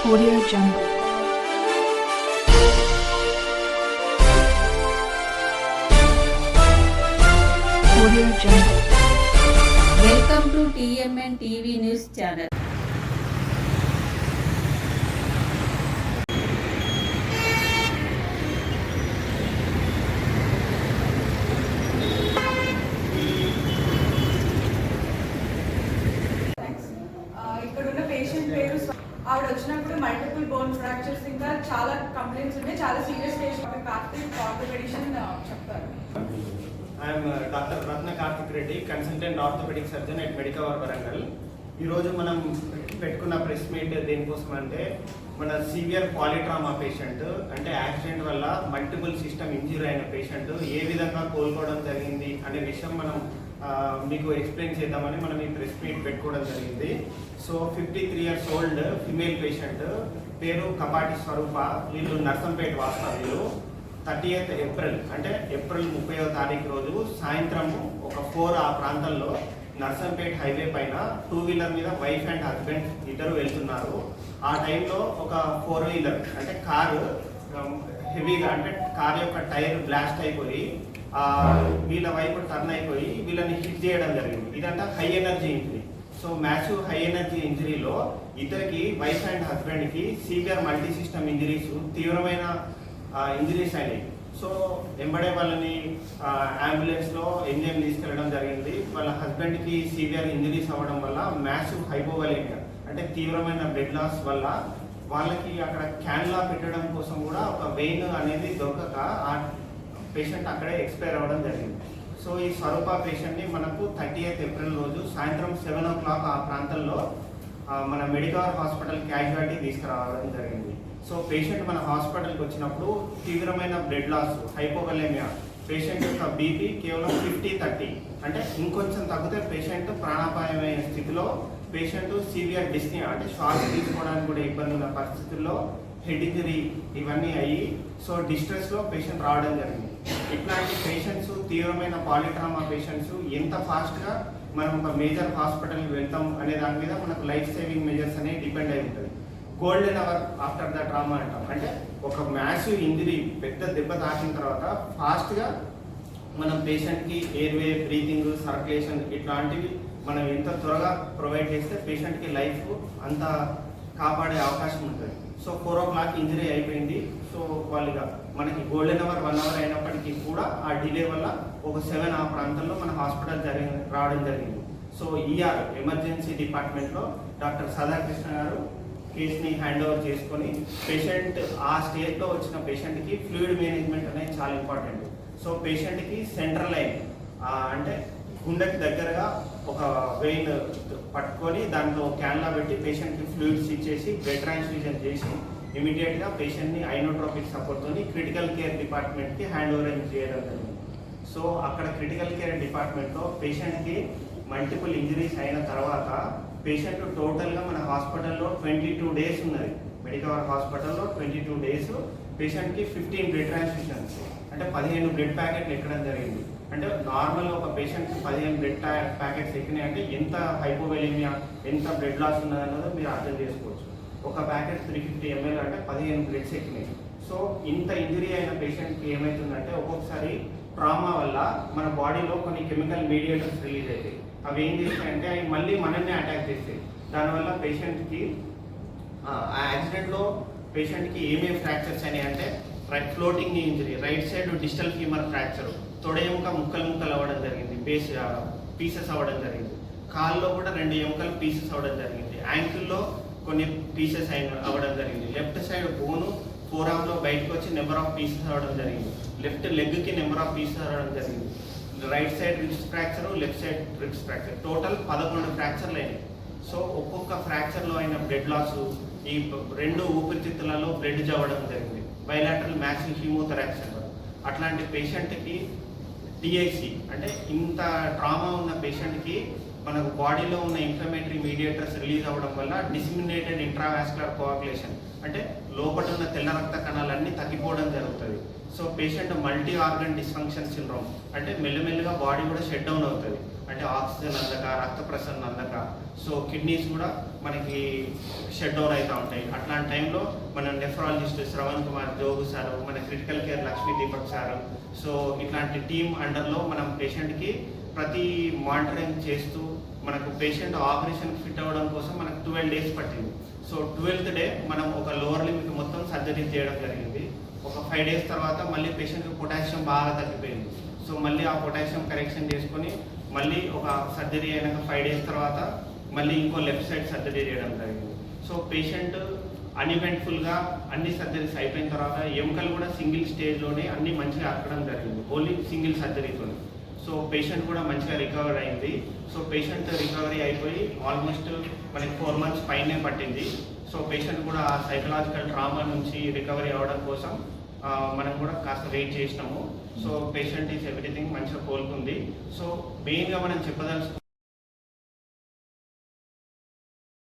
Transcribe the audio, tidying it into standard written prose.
Audio Jungle. Audio Jungle. Welcome to TMN TV News Channel. ఇక్కడ ఉన్న patient పేరు ఆవిడ వచ్చినప్పుడు మల్టిపుల్ బోన్ ఫ్రాక్చర్స్ ఇంకా చాలా కంప్లైంట్స్ ఉన్నాయి, చాలా సీరియస్ పేషెంట్. కార్తిక్ ఆర్థోపెడిషన్ చెప్తారు. I'm doctor Ratna Karthik Reddy, consultant orthopaedic surgeon at Medicover Warangal. ఈరోజు మనం పెట్టుకున్న ప్రెస్ మీట్ దేనికోసం అంటే మన సివియర్ పాలిట్రామా పేషెంట్, అంటే యాక్సిడెంట్ వల్ల మల్టిపుల్ సిస్టమ్ ఇంజరీ అయిన పేషెంట్ ఏ విధంగా కోలుకోవడం జరిగింది అనే విషయం మనం మీకు ఎక్స్ప్లెయిన్ చేద్దామని మనం ఈ ప్రెస్ మీట్ పెట్టుకోవడం జరిగింది. So 53 years old female patient, పేరు కపాటి స్వరూప. వీళ్ళు నర్సంపేట వాస్తవ్యులు. 30th ఏప్రిల్ అంటే ఏప్రిల్ 30వ తారీఖు రోజు సాయంత్రం ఒక 4 ఆ ప్రాంతంలో నర్సంపేట హైవే పైన 2-wheeler మీద వైఫ్ అండ్ హస్బెండ్ ఇద్దరు వెళ్తున్నారు. ఆ టైంలో ఒక 4-wheeler అంటే కారు హెవీగా, అంటే కార్ యొక్క టైర్ బ్లాస్ట్ అయిపోయి వీళ్ళ వైపు టర్న్ అయిపోయి వీళ్ళని హిట్ చేయడం జరిగింది. ఇదంతా high energy injury. So massive high energy ఇంజరీలో ఇద్దరికి, వైఫ్ అండ్ హస్బెండ్కి సివియర్ మల్టీ సిస్టమ్ ఇంజరీస్, తీవ్రమైన ఇంజరీస్ అయినాయి. సో వెంబడే వాళ్ళని అంబులెన్స్లో ఎంజిఎం తీసుకెళ్ళడం జరిగింది. వాళ్ళ హస్బెండ్కి సివియర్ ఇంజరీస్ అవ్వడం వల్ల మ్యాసివ్ హైపోవలేమియా, అంటే తీవ్రమైన బ్లడ్ లాస్ వల్ల వాళ్ళకి అక్కడ క్యాన్లా పెట్టడం కోసం కూడా ఒక వెయిన్ అనేది దొరకక ఆ పేషెంట్ అక్కడే ఎక్స్పైర్ అవ్వడం జరిగింది. సో ఈ స్వరూప పేషెంట్ని మనకు 30th ఏప్రిల్ రోజు సాయంత్రం 7 o'clock ఆ ప్రాంతంలో మన మెడికవర్ హాస్పిటల్ క్యాజువాలిటీ తీసుకురావడం జరిగింది. సో పేషెంట్ మన హాస్పిటల్కి వచ్చినప్పుడు తీవ్రమైన బ్లడ్ లాస్, హైపోవలేమియా, పేషెంట్ యొక్క బీపీ కేవలం 50-30, అంటే ఇంకొంచెం తగ్గితే పేషెంట్ ప్రాణాపాయమైన స్థితిలో, పేషెంట్ సివియర్ డిస్నియా, అంటే శ్వాస తీసుకోవడానికి కూడా ఇబ్బంది ఉన్న పరిస్థితుల్లో, హెడ్ ఇంజరీ ఇవన్నీ అయ్యి సో డిస్ట్రెస్లో పేషెంట్ రావడం జరిగింది. ఇట్లాంటి పేషెంట్స్, తీవ్రమైన పాలిట్రామా పేషెంట్స్ ఎంత ఫాస్ట్గా మనం ఒక మేజర్ హాస్పిటల్కి వెళ్తాం అనే దాని మీద మనకు లైఫ్ సేవింగ్ మెజర్స్ అనేవి డిపెండ్ అయి ఉంటుంది. Golden hour after the trauma అంటాం, అంటే ఒక మ్యాసివ్ ఇంజరీ, పెద్ద దెబ్బ తాకిన తర్వాత ఫాస్ట్గా మనం పేషెంట్కి ఎయిర్వే, బ్రీతింగ్, సర్క్యులేషన్ ఇట్లాంటివి మనం ఎంత త్వరగా ప్రొవైడ్ చేస్తే పేషెంట్కి లైఫ్ అంత కాపాడే అవకాశం ఉంటుంది. సో 4 o'clock ఇంజరీ అయిపోయింది. సో వాళ్ళుగా మనకి గోల్డెన్ అవర్ 1 hour అయినప్పటికీ కూడా ఆ డిలే వల్ల ఒక 7 ఆ ప్రాంతంలో మన హాస్పిటల్ రావడం జరిగింది. సో ఈఆర్ ఎమర్జెన్సీ డిపార్ట్మెంట్లో డాక్టర్ సదాకృష్ణ గారు కేసుని హ్యాండ్ ఓవర్ చేసుకొని, పేషెంట్ ఆ స్టేజ్లో వచ్చిన పేషెంట్కి ఫ్లూయిడ్ మేనేజ్మెంట్ అనేది చాలా ఇంపార్టెంట్. సో పేషెంట్కి సెంట్రల్ లైన్, అంటే గుండెకి దగ్గరగా ఒక వెయిన్ పట్టుకొని దాంట్లో క్యాన్లా పెట్టి పేషెంట్కి ఫ్లూయిడ్స్ ఇచ్చేసి బ్లడ్ ట్రాన్స్ఫ్యూజన్ చేసి ఇమీడియట్గా పేషెంట్ని ఐనోట్రోపిక్ సపోర్ట్తో క్రిటికల్ కేర్ డిపార్ట్మెంట్కి హ్యాండ్ ఓవర్ చేయడం జరిగింది. సో అక్కడ క్రిటికల్ కేర్ డిపార్ట్మెంట్లో పేషెంట్కి మల్టిపుల్ ఇంజరీస్ అయిన తర్వాత పేషెంట్ టోటల్గా మన హాస్పిటల్లో 22 days ఉన్నది. మెడికవర్ హాస్పిటల్లో 22 days పేషెంట్కి 15 బ్లడ్ ట్రాన్స్ఫ్యూషన్స్, అంటే 15 బ్లడ్ ప్యాకెట్లు ఎక్కడం జరిగింది. అంటే నార్మల్ ఒక పేషెంట్కి 15 బ్లడ్ ప్యాకెట్స్ ఎక్కినాయి అంటే ఎంత హైపోవెలిమియా, ఎంత బ్లడ్ లాస్ ఉన్నదన్నదో మీరు అర్థం చేసుకోవచ్చు. ఒక ప్యాకెట్ 350 ml అంటే 15 బ్లడ్స్ ఎక్కినాయి. సో ఇంత ఇంజరీ అయిన పేషెంట్కి ఏమవుతుందంటే ఒక్కొక్కసారి ట్రామా వల్ల మన బాడీలో కొన్ని కెమికల్ మీడియేటర్స్ రిలీజ్ అవుతాయి. అవి ఏం చేస్తాయంటే అవి మళ్ళీ మనల్ని అటాక్ చేస్తాయి. దానివల్ల పేషెంట్కి ఆ యాక్సిడెంట్లో పేషెంట్కి ఏమేమి ఫ్రాక్చర్స్ అయినాయి అంటే floating injury, right side digital femur fracture, తొడ ఎముక ముక్కలు అవ్వడం జరిగింది, పీసెస్ అవ్వడం జరిగింది. కాల్లో కూడా 2 ఎముకలు పీసెస్ అవ్వడం జరిగింది. యాంకిల్లో కొన్ని పీసెస్ అవ్వడం జరిగింది. లెఫ్ట్ సైడ్ బోను ఫోరామ్లో బయటకు వచ్చి నెంబర్ ఆఫ్ పీసెస్ అవ్వడం జరిగింది. లెఫ్ట్ లెగ్కి నెంబర్ ఆఫ్ పీసెస్ అవ్వడం జరిగింది. Right side ribs fracture, left side ribs fracture, total 11 ఫ్రాక్చర్లు అయినాయి. సో ఒక్కొక్క ఫ్రాక్చర్లో అయిన బ్లడ్ లాస్, ఈ 2 ఊపిరితిత్తులలో బ్లడ్ జవ్వడం జరిగింది. బైలాటరల్ మ్యాసివ్ హీమోథెరాక్స్ అంటారు. అట్లాంటి పేషెంట్కి టీఐసి, అంటే ఇంత ట్రామా ఉన్న పేషెంట్కి మనకు బాడీలో ఉన్న ఇన్ఫ్లమేటరీ మీడియేటర్స్ రిలీజ్ అవ్వడం వల్ల డిసిమినేటెడ్ ఇంట్రావాస్కులర్ కోఆగులేషన్, అంటే లోపల ఉన్న తెల్ల రక్త కణాలన్నీ తగ్గిపోవడం జరుగుతుంది. So patient multi organ dysfunction syndrome, అంటే మెల్లమెల్లగా బాడీ కూడా షట్ డౌన్ అవుతుంది, అంటే ఆక్సిజన్ అందక, రక్త ప్రసరణ అందక. సో కిడ్నీస్ కూడా మనకి షట్ డౌన్ అవుతూ ఉంటాయి. అట్లాంటి టైంలో మన నెఫ్రాలజిస్ట్ శ్రవణ్ కుమార్ జోగు సార్, మన critical care Lakshmi Deepak sir, so ఇట్లాంటి టీం అండర్లో మనం పేషెంట్కి ప్రతి మానిటరింగ్ చేస్తూ మనకు పేషెంట్ ఆపరేషన్ ఫిట్ అవ్వడం కోసం మనకు 12 days పట్టింది. సో 12th డే మనం ఒక లోవర్ లిమిట్ మొత్తం సర్జరీ చేయడం జరిగింది. ఒక 5 days తర్వాత మళ్ళీ పేషెంట్కి పొటాషియం బాగా తగ్గిపోయింది. సో మళ్ళీ ఆ పొటాషియం కరెక్షన్ చేసుకొని మళ్ళీ ఒక సర్జరీ అయినాక 5 days తర్వాత మళ్ళీ ఇంకో లెఫ్ట్ సైడ్ సర్జరీ చేయడం జరిగింది. సో పేషెంట్ అన్ఈవెంట్ఫుల్గా అన్ని సర్జరీస్ అయిపోయిన తర్వాత ఎముకలు కూడా సింగిల్ స్టేజ్లోనే అన్ని మంచిగా అక్కడం జరిగింది, ఓన్లీ సింగిల్ సర్జరీతో. సో పేషెంట్ కూడా మంచిగా రికవర్ అయింది. సో పేషెంట్ రికవరీ అయిపోయి ఆల్మోస్ట్ మనకి 4 months పైనే పట్టింది. సో పేషెంట్ కూడా ఆ సైకలాజికల్ ట్రామా నుంచి రికవరీ అవ్వడం కోసం మనం కూడా కాస్త వెయిట్ చేసినాము. సో పేషెంట్ ఈజ్ ఎవ్రీథింగ్ మంచిగా కోలుకుంది. సో మెయిన్గా మనం చెప్పదలుచుకున్నాం